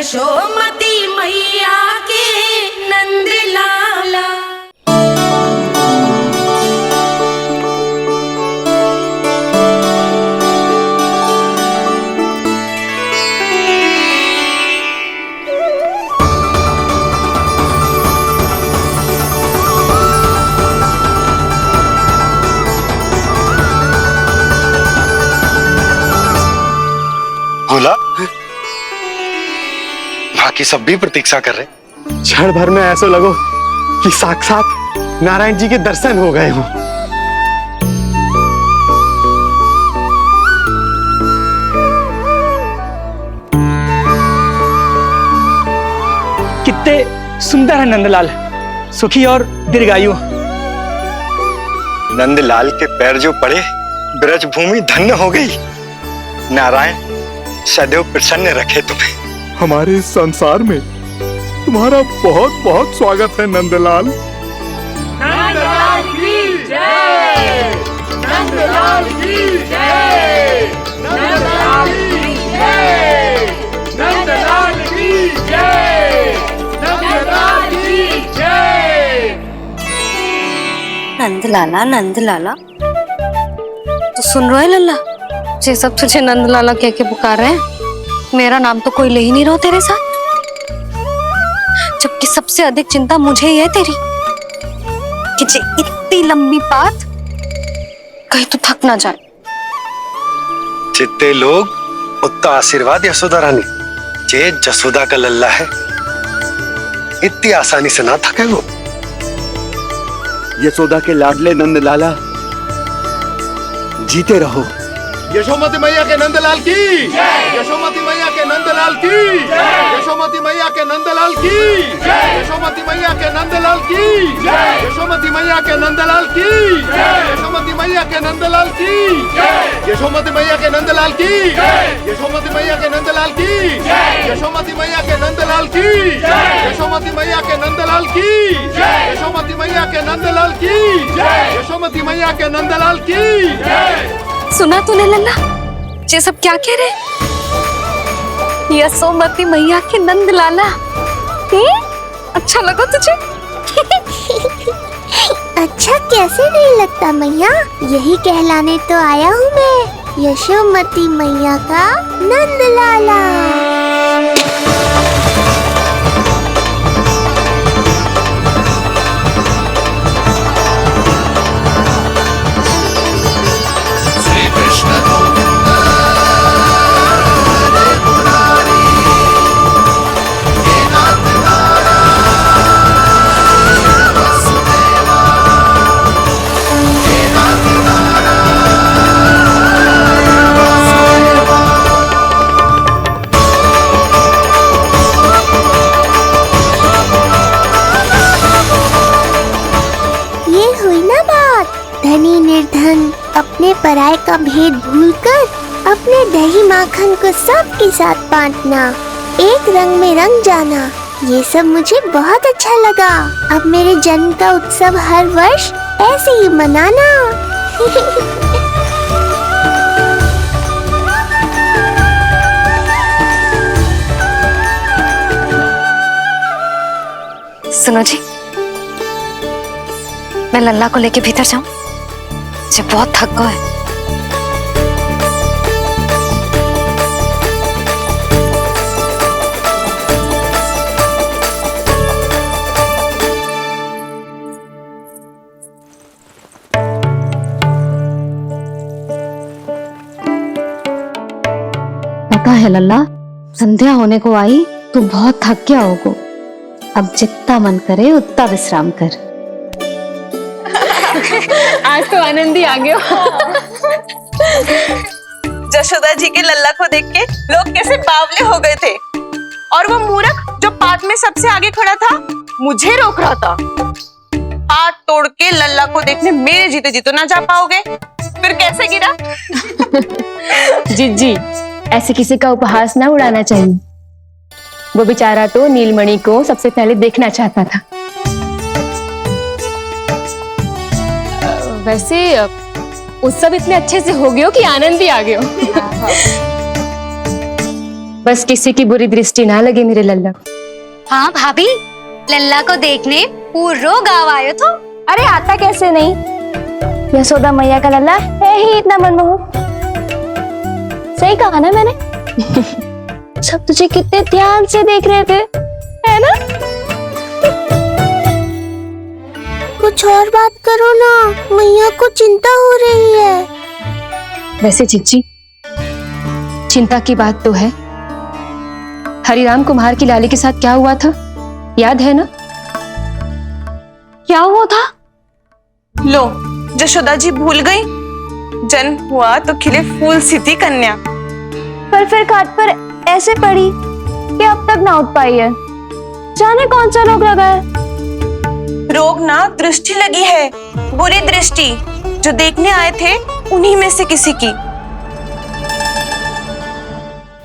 यशोमती मैया के नंद लाला। बोला बाकी सब भी प्रतीक्षा कर रहे। क्षण भर में ऐसा लगो कि साक्षात नारायण जी के दर्शन हो गए हो। कितने सुंदर है नंदलाल, सुखी और दीर्घायु। नंदलाल के पैर जो पड़े ब्रज भूमि धन्य हो गई। नारायण सदैव प्रसन्न रखे तुम्हें। हमारे इस संसार में तुम्हारा बहुत बहुत स्वागत है नंदलाल। नंदलाल की जय, नंदलाल की जय, नंदलाल की जय, नंदलाल की जय, नंदलाल की जय। नंदलाला नंदलाला, तो सुन रहे लल्ला, ये सब तुझे नंदलाला कह के पुकार रहे हैं। मेरा नाम तो कोई ले ही नहीं रहा तेरे साथ, जबकि सबसे अधिक चिंता मुझे ही है तेरी कि जे इतनी लंबी बात कहीं तो थक ना जाए। जितने लोग उतना आशीर्वाद यशोदा रानी। जे जसोदा का लल्ला है इतनी आसानी से ना थके वो। यशोदा के लाडले नंदलाला, जीते रहो। यशोमती मैया के नंदलाल की जय, यशोमती मैया के नंदलाल की जय, यशोमती मैया के नंदलाल की जय, यशोमती मैया के नंदलाल की जय, यशोमती मैया के नंदलाल की जय, यशोमती मैया के नंदलाल की जय, यशोमती मैया के नंदलाल की जय, यशोमती मैया के नंदलाल की जय, यशोमती मैया के नंदलाल की जय, यशोमती मैया के नंदलाल की जय, यशोमती मैया के नंदलाल की जय, यशोमती मैया के नंदलाल की जय। सुना तूने लल्ला, ये सब क्या कह रहे? यशोमती मैया के नंदलाला, अच्छा लगा तुझे? अच्छा कैसे नहीं लगता मैया, यही कहलाने तो आया हूँ मैं, यशोमती मैया का नंदलाला। धनी निर्धन अपने पराये का भेद भूलकर अपने दही माखन को सबके साथ बांटना, एक रंग में रंग जाना, ये सब मुझे बहुत अच्छा लगा। अब मेरे जन्म का उत्सव हर वर्ष ऐसे ही मनाना। सुनो जी, मैं लल्ला को लेके भीतर जाऊं? मुझे बहुत थक गया है। पता है लल्ला, संध्या होने को आई तो बहुत थक गया होगा। अब जितना मन करे उतना विश्राम कर। आज तो आनंद ही आ गया। जशोदा जी के लल्ला को देख के लोग कैसे बावले हो गए थे, और वो मूर्ख जो पात में सबसे आगे खड़ा था मुझे रोक रहा था। हाथ तोड़ के लल्ला को देखने मेरे जीते जी तो ना जा पाओगे, फिर कैसे गिरा? जी ऐसे किसी का उपहास ना उड़ाना चाहिए। वो बेचारा तो नीलमणि को सबसे पहले देखना चाहता था। वैसे उत्सव इतने अच्छे से हो गया कि आनंद भी आ गया। बस किसी की बुरी दृष्टि ना लगे मेरे लल्ला को। हाँ भाभी, लल्ला को देखने पूरो गांव आयो तो। अरे आता कैसे नहीं, यशोदा मैया का लल्ला है ही इतना मनमोहक। सही कहा ना मैंने? सब तुझे कितने ध्यान से देख रहे थे, है ना? कुछ और बात करो ना, मैया को चिंता हो रही है। वैसे चिच्ची, चिंता की बात तो है। हरिराम कुम्हार की लाली के साथ क्या हुआ था, याद है ना? क्या हुआ था? लो, यशोदा जी भूल गई। जन्म हुआ तो खिले फूल सी थी कन्या, पर फिर खाट पर ऐसे पड़ी कि अब तक ना उठ पाई है। जाने कौन सा रोग लगा है। रोग ना दृष्टि लगी है, बुरी दृष्टि। जो देखने आए थे उन्हीं में से किसी की।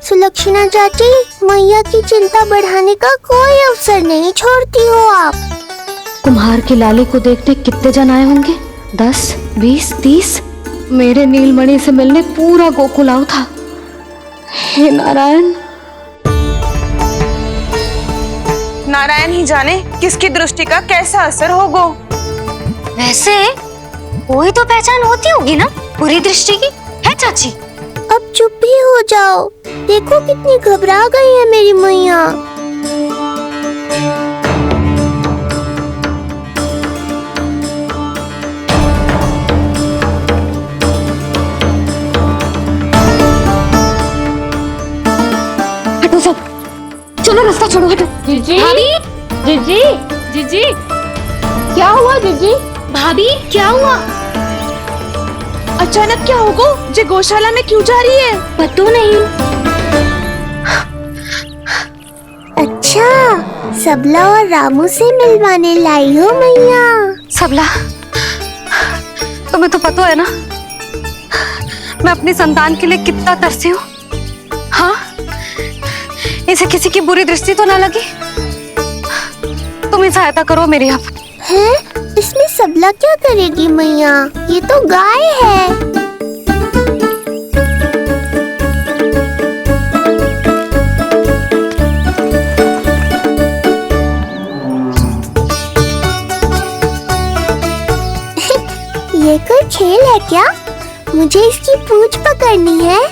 सुलक्षणा चाची, मैया की चिंता बढ़ाने का कोई अवसर नहीं छोड़ती हो आप। कुम्हार की लाली को देखने कितने जन आए होंगे? 10, 20, 30। मेरे नीलमणि से मिलने पूरा गोकुल आओ था। हे नारायण। नारायण ही जाने किसकी दृष्टि का कैसा असर होगा। वैसे कोई तो पहचान होती होगी ना बुरी दृष्टि की, है चाची? अब चुप भी हो जाओ, देखो कितनी घबरा गई है मेरी मैया। हटो सब, चलो रास्ता छोड़ो, हटो। जीजी, भाभी, जीजी, जीजी, क्या हुआ जीजी? भाभी क्या हुआ? अचानक क्या होगा? जे गौशाला में क्यों जा रही है? पता नहीं। अच्छा, सबला और रामू से मिलवाने लाई हो मैया। सबला, तुम्हें तो पता है ना मैं अपनी संतान के लिए कितना तरसी हूँ। हाँ, इसे किसी की बुरी दृष्टि तो ना लगी? तुम ही सहायता करो मेरी। अब है, इसमें सबला क्या करेगी मैया, ये तो गाय है। ये कोई खेल है क्या? मुझे इसकी पूंछ पकड़नी है।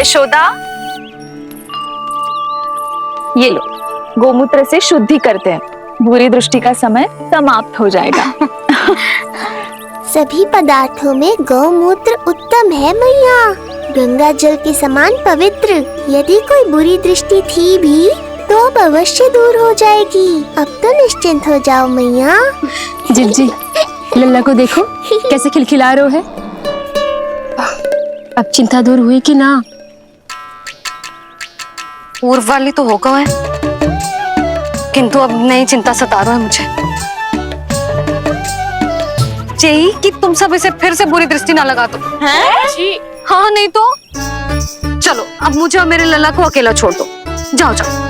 यशोदा, ये लो, गोमूत्र से शुद्धि करते हैं, बुरी दृष्टि का समय समाप्त हो जाएगा। सभी पदार्थों में गौमूत्र उत्तम है मैया, गंगा जल के समान पवित्र। यदि कोई बुरी दृष्टि थी भी तो अब अवश्य दूर हो जाएगी। अब तो निश्चिंत हो जाओ मैया। जिज्जी, लल्ला को देखो कैसे खिलखिला रहे है। अब चिंता दूर हुई कि ना? पूर्व वाली तो होगा है, किंतु अब नई चिंता सता रहा है मुझे। यही कि तुम सब इसे फिर से बुरी दृष्टि ना लगा दो। हैं? हाँ, नहीं तो चलो अब मुझे और मेरे लल्ला को अकेला छोड़ दो। जाओ जाओ।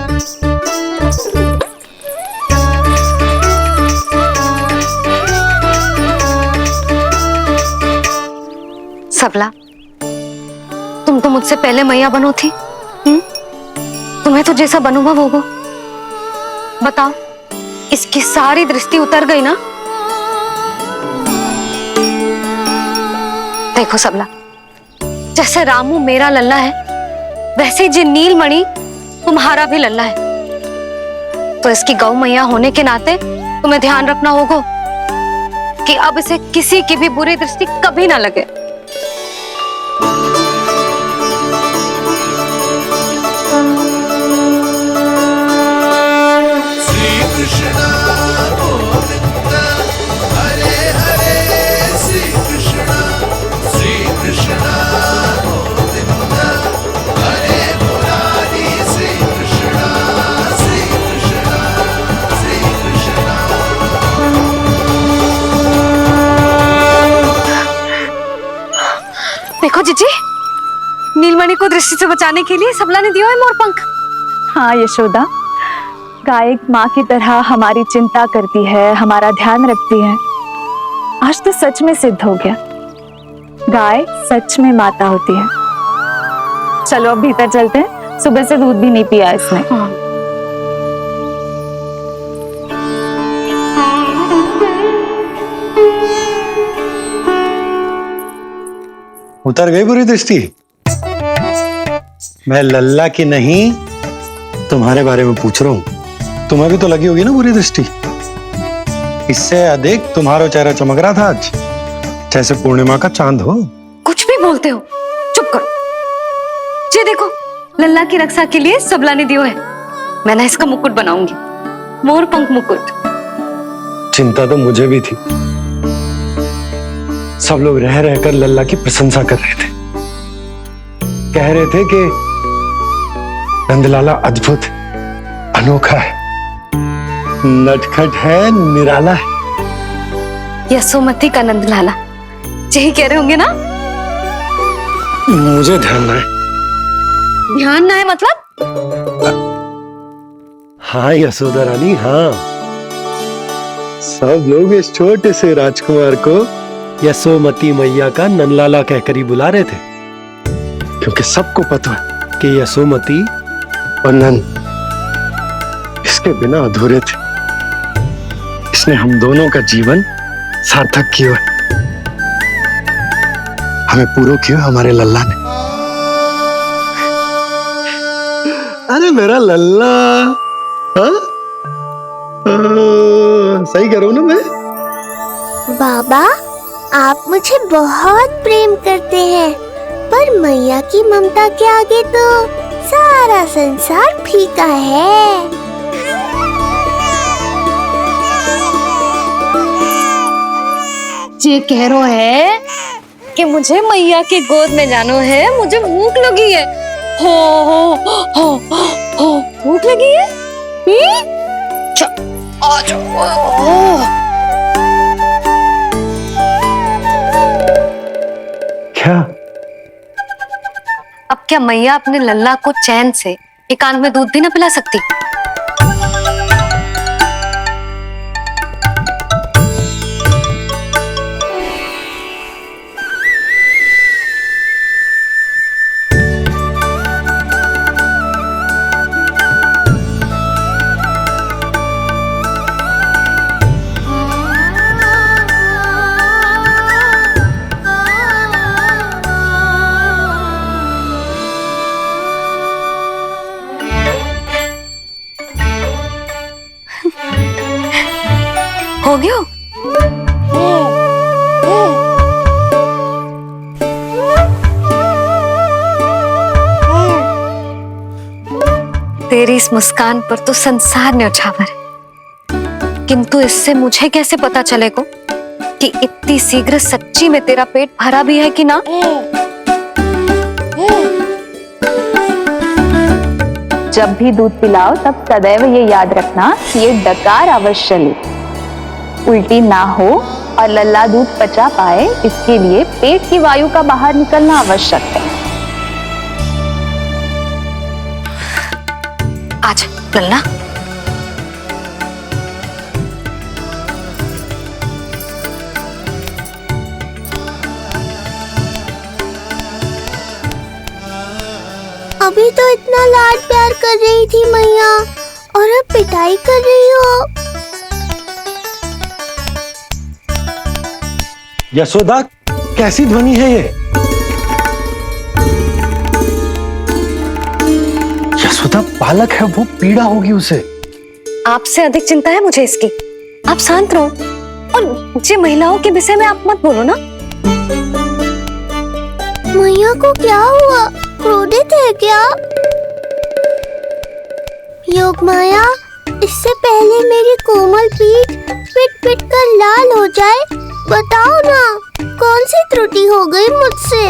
सबला, तुम तो मुझसे पहले मैया बनो थी। तुम्हें तो जैसा अनुभव होगा। बताओ, इसकी सारी दृष्टि उतर गई ना? देखो सबला, जैसे रामू मेरा लल्ला है, वैसे जी नीलमणि तुम्हारा भी लल्ला है। तो इसकी गौ मैया होने के नाते तुम्हें ध्यान रखना होगा कि अब इसे किसी की भी बुरी दृष्टि कभी ना लगे। देखो जीजी, नीलमणि को दृष्टि से बचाने के लिए सबला ने दिया है मोर पंख। हाँ यशोदा, गाय माँ की तरह हमारी चिंता करती है, हमारा ध्यान रखती है। आज तो सच में सिद्ध हो गया, गाय सच में माता होती है। चलो अब भीतर चलते हैं, सुबह से दूध भी नहीं पिया इसने। उतर गई बुरी दृष्टि? मैं लल्ला की नहीं तुम्हारे बारे में पूछ रहा हूं। तुम्हें भी तो लगी होगी ना बुरी दृष्टि। इससे अधिक तुम्हारा चेहरा चमक रहा था आज, जैसे पूर्णिमा का चांद हो। कुछ भी बोलते हो, चुप करो। ये देखो, लल्ला की रक्षा के लिए सबला ने दियो है। मैं ना इसका मुकुट बनाऊंगी, मोर पंख मुकुट। चिंता तो मुझे भी थी। सब लोग रह रहकर लल्ला की प्रशंसा कर रहे थे, कह रहे थे कि नंदलाला अद्भुत, अनोखा है, नटखट है, निराला है। यशोमती का नंदलाला, यही कह रहे होंगे ना? मुझे ध्यान ना है। ध्यान ना है मतलब? हाँ यशोदा रानी, हाँ। सब लोग इस छोटे से राजकुमार को यशोमती मैया का नंदलाला कहकर ही बुला रहे थे, क्योंकि सबको पता है कि यशोमती और नंद इसके बिना अधूरे थे। इसने हम दोनों का जीवन सार्थक किया है। हमें पूरा किया हमारे लल्ला ने। अरे मेरा लल्ला, हाँ? सही कह रहा हूं ना मैं? बाबा, आप मुझे बहुत प्रेम करते हैं, पर मैया की ममता के आगे तो सारा संसार फीका है। ये कह रो है कि मुझे मैया के गोद में जानो है, मुझे भूख लगी है। हो भूख लगी है? आ जाओ। क्या? अब क्या मैया अपने लल्ला को चैन से एकांत में दूध भी ना पिला सकती? हो गया? तेरी इस मुस्कान पर तो संसार न्यौछावर है, किंतु इससे मुझे कैसे पता चलेगा कि इतनी शीघ्र सच्ची में तेरा पेट भरा भी है कि ना? जब भी दूध पिलाओ तब सदैव ये याद रखना कि ये डकार अवश्य ले, उल्टी ना हो और लल्ला दूध पचा पाए, इसके लिए पेट की वायु का बाहर निकलना आवश्यक है। आजा लल्ला। अभी तो इतना लाड प्यार कर रही थी मैया, और अब पिटाई कर रही हो। यशोदा, कैसी ध्वनि है ये? यशोदा बालक है, वो पीड़ा होगी उसे। आपसे अधिक चिंता है मुझे इसकी। आप शांत रहो, और ये महिलाओं के विषय में आप मत बोलो ना। मैया को क्या हुआ? क्रोधित है क्या? योग माया, इससे पहले मेरी कोमल पीठ पिट पिट कर लाल हो जाए, बताओ ना कौन सी त्रुटि हो गई मुझसे?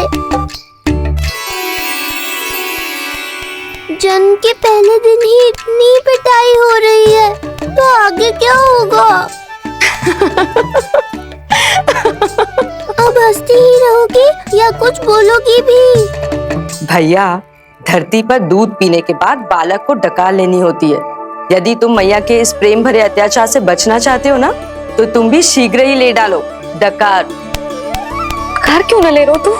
जन्म के पहले दिन ही इतनी पिटाई हो रही है, तो आगे क्या होगा? अब हंसती ही रहोगी या कुछ बोलोगी भी? भैया, धरती पर दूध पीने के बाद बालक को डकार लेनी होती है। यदि तुम मैया के इस प्रेम भरे अत्याचार से बचना चाहते हो ना, तो तुम भी शीघ्र ही ले डालो, डकार। घर क्यों न ले रो तू?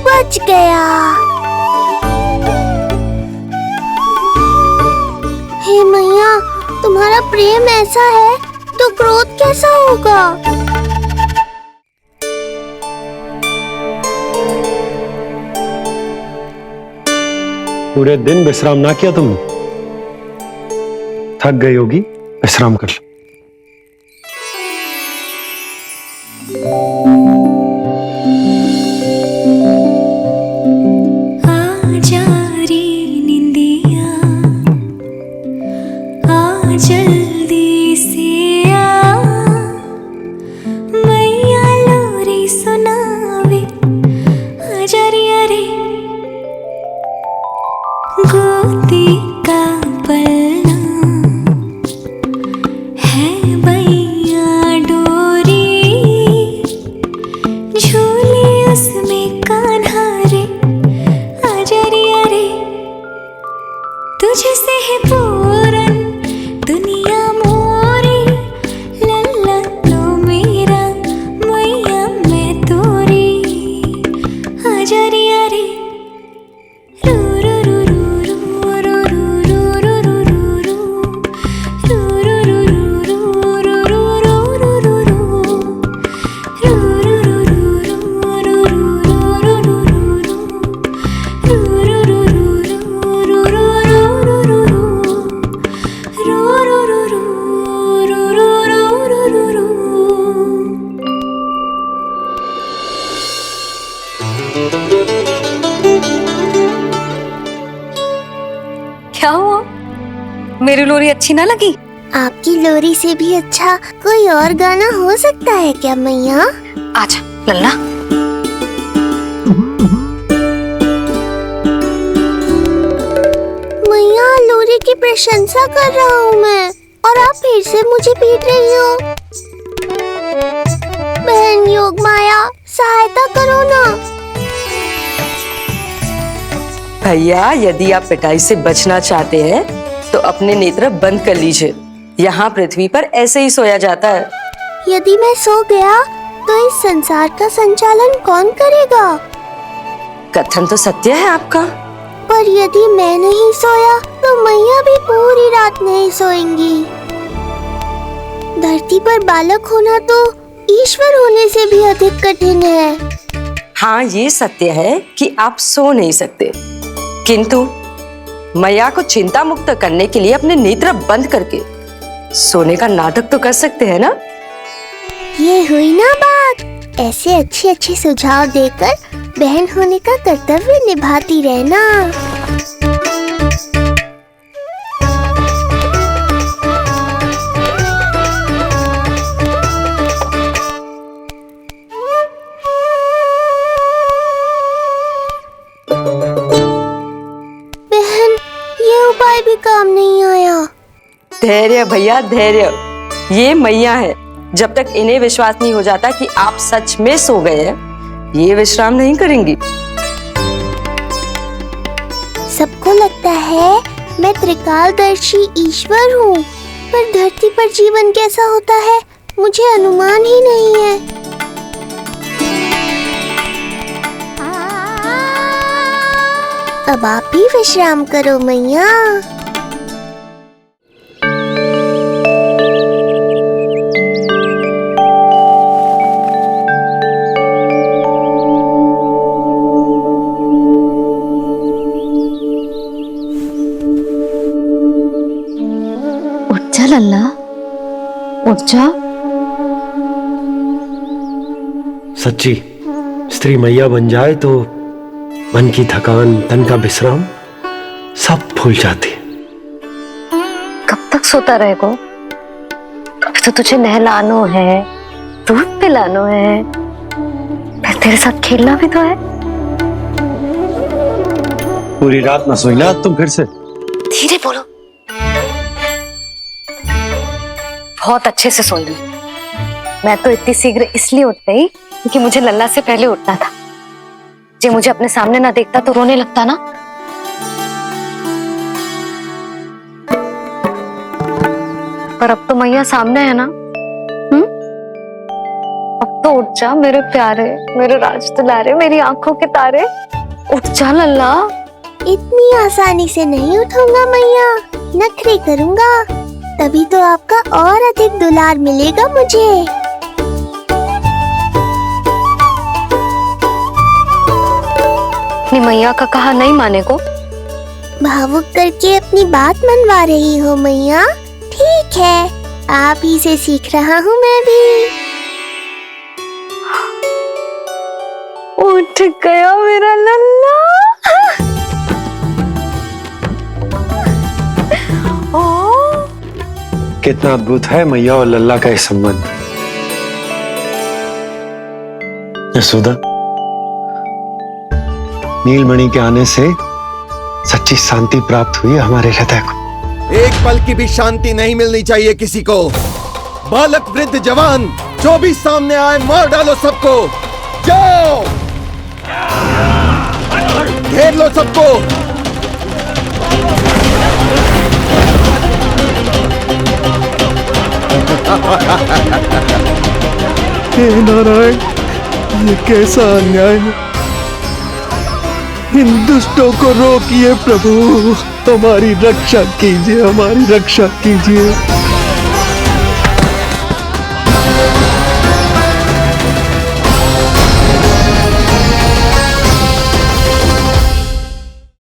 बच गया। हे मैया, तुम्हारा प्रेम ऐसा है तो क्रोध कैसा होगा? पूरे दिन विश्राम ना किया तुमने? थक गई होगी, विश्राम कर लो। जल्दी से आ, मैया लोरी सुनावे आजा रे रे। गोदी का पलना है मैया डोरी, झूले उसमें कान्हा रे आजा रे। तुझसे है पूरन दुनिया मोरी, लल्ला तो मेरा मैया मैं तोरी आजा रे। रू रू रू रू रू रू रू रू रू रू क्या हुआ? मेरी लोरी अच्छी ना लगी? आपकी लोरी से भी अच्छा कोई और गाना हो सकता है क्या मैया? आजा लल्ला। मैया, लोरी की प्रशंसा कर रहा हूँ मैं और आप फिर से मुझे पीट रही हो। बहन योग माया, सहायता करो ना। भैया, यदि आप पिटाई से बचना चाहते हैं तो अपने नेत्र बंद कर लीजिए। यहाँ पृथ्वी पर ऐसे ही सोया जाता है। यदि मैं सो गया तो इस संसार का संचालन कौन करेगा? कथन तो सत्य है आपका। पर यदि मैं नहीं सोया तो मैया भी पूरी रात नहीं सोएंगी। धरती पर बालक होना तो ईश्वर होने से भी अधिक कठिन है। हाँ, ये सत्य है कि आप सो नहीं सकते, किंतु मैया को चिंता मुक्त करने के लिए अपने नेत्र बंद करके सोने का नाटक तो कर सकते हैं ना? ये हुई ना बात। ऐसे अच्छे अच्छे सुझाव देकर बहन होने का कर्तव्य निभाती रहना। बहन, ये उपाय भी काम नहीं आया। धैर्य भैया, धैर्य। ये मैया है, जब तक इन्हें विश्वास नहीं हो जाता कि आप सच में सो गए हैं, ये विश्राम नहीं करेंगी। सबको लगता है मैं त्रिकालदर्शी ईश्वर हूँ, पर धरती पर जीवन कैसा होता है मुझे अनुमान ही नहीं है। अब आप भी विश्राम करो मैया। उठ जा लल्ला, उठ जा। सच्ची स्त्री मैया बन जाए तो मन की थकान, तन का विश्राम सब भूल जाती है। कब तक सोता रहेगो? अभी तो तुझे नहलानो है, दूध पिलानो है, फिर तेरे साथ खेलना भी तो है। पूरी रात ना सोई ना तुम फिर से? धीरे बोलो। बहुत अच्छे से सोई ली। मैं तो इतनी शीघ्र इसलिए उठ गई क्योंकि मुझे लल्ला से पहले उठना था। जे मुझे अपने सामने ना देखता तो रोने लगता ना। पर अब तो मैया सामने है ना। अब तो उठ जा मेरे प्यारे, मेरे राज दुलारे, मेरी आंखों के तारे, उठ जा लल्ला। इतनी आसानी से नहीं उठूंगा मैया, नखरे करूंगा, तभी तो आपका और अधिक दुलार मिलेगा मुझे। अपनी मैया का कहा नहीं माने को। भावुक करके अपनी बात मनवा रही हो मैया। ठीक है, आप ही से सीख रहा हूँ मैं भी। उठ गया मेरा लल्ला। कितना अद्भुत है मैया और लल्ला का ये संबंध। यशोदा, नीलमणि के आने से सच्ची शांति प्राप्त हुई है हमारे हृदय को। एक पल की भी शांति नहीं मिलनी चाहिए किसी को। बालक वृद्ध जवान जो भी सामने आए मार डालो सबको। जाओ, घेर लो सबको। हे नारायण, ये कैसा अन्याय है। इन दुष्टों को रोकिए प्रभु, हमारी रक्षा कीजिए, हमारी रक्षा कीजिए।